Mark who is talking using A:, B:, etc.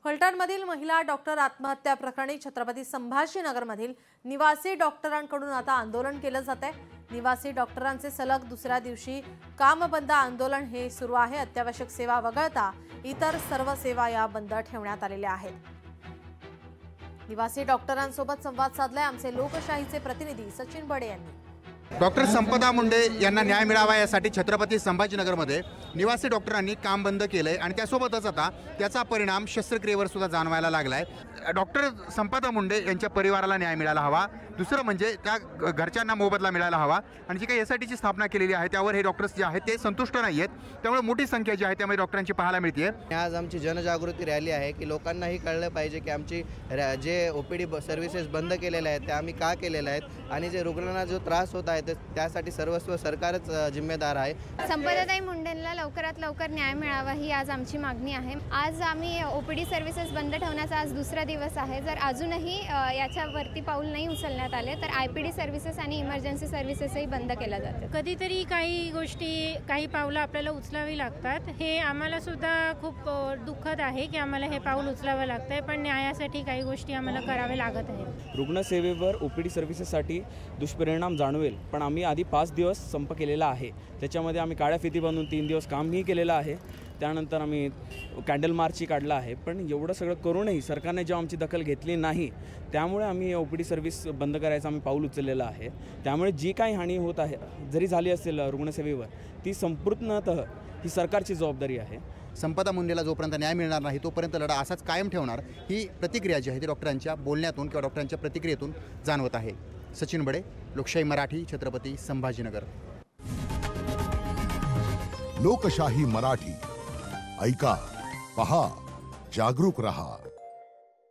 A: फलटणमधील महिला डॉक्टर आत्महत्या प्रकरणी छत्रपती संभाजीनगरमधील निवासी डॉक्टरांकडून आता आंदोलन केलं जात आहे। निवासी डॉक्टरांचे सलग दुसऱ्या दिवशी काम बंद आंदोलन हे सुरू आहे। अत्यावश्यक सेवा वगळता इतर सर्व सेवा या बंद ठेवण्यात आलेल्या आहेत। निवासी डॉक्टरांसोबत संवाद साधलाय आमचे लोकशाहीचे प्रतिनिधी सचिन बडे यांनी।
B: डॉक्टर संपदा मुंडे यांना न्याय मिळावा यासाठी छत्रपती संभाजीनगरमध्ये निवासी डॉक्टरांनी काम बंद केलंय आणि त्यासोबतच आता त्याचा परिणाम शस्त्रक्रियेवर सुद्धा जाणवायला लागलाय। डॉक्टर संपदा मुंडे यांच्या परिवाराला न्याय मिळायला हवा, दुसरं म्हणजे त्या घरच्यांना मोबदला मिळायला हवा आणि जी काही एसआयटीची स्थापना केलेली आहे त्यावर हे डॉक्टर्स जे आहेत ते संतुष्ट नाहीयेत। त्यामुळे मोठी संख्या जी आहे त्यामध्ये डॉक्टरांची पाहायला मिळते।
C: आज आमची जनजागृती रॅली आहे की लोकांनाही कळलं पाहिजे की आमची जे ओपीडी सर्व्हिसेस बंद केलेल्या आहेत त्या आम्ही का केलेल्या आहेत आणि जे रुग्णांना जो त्रास होत आहे त्यासाठी सर्वस्व सरकारच जिम्मेदार आहे।
D: संपदाताई मुंडेंना लवकरात लवकर न्याय मिळावा ही आज आमची मागणी आहे। आज आम्ही ओपीडी सर्व्हिसेस बंद ठेवण्याचा आज दुसरा दिवस आहे। जर अजूनही याच्यावरती पाऊल नाही उचलण्यात आले तर आयपीडी सर्व्हिसेस आणि इमर्जन्सी सर्व्हिसेसही बंद केल्या जातात।
E: कधीतरी काही पावलं आपल्याला उचलावी लागतात। हे आम्हाला सुद्धा खूप दुःखद आहे की आम्हाला हे पाऊल उचलावं लागतंय, पण न्यायासाठी काही गोष्टी आम्हाला कराव्या लागत आहेत।
F: रुग्णसेवेवर ओपीडी सर्व्हिसेससाठी दुष्परिणाम जाणवेल, पण आम्ही आधी 5 दिवस संप केलेला आहे। त्याच्यामध्ये आम्ही काळ्या फिती बांधून 3 दिवस कामही केलेलं आहे। त्यानंतर आम्ही कॅन्डल मार्चही काढला आहे, पण एवढं सगळं करूनही सरकारने जेव्हा आमची दखल घेतली नाही त्यामुळे आम्ही ओपीडी सर्व्हिस बंद करायचं आम्ही पाऊल उचललेलं आहे। त्यामुळे जी काही हानी होत आहे जरी झाली असेल रुग्णसेवेवर ती संपूर्णतः ही सरकारची जबाबदारी आहे।
B: संपदा मुंडेला जोपर्यंत न्याय मिळणार नाही तोपर्यंत लढा असाच कायम ठेवणार ही प्रतिक्रिया जी आहे ती डॉक्टरांच्या बोलण्यातून किंवा डॉक्टरांच्या प्रतिक्रियेतून जाणवत आहे। सचिन बडे, लोकशाही मराठी, छत्रपती संभाजीनगर।
G: लोकशाही मराठी, ऐका, पहा, जागरूक रहा।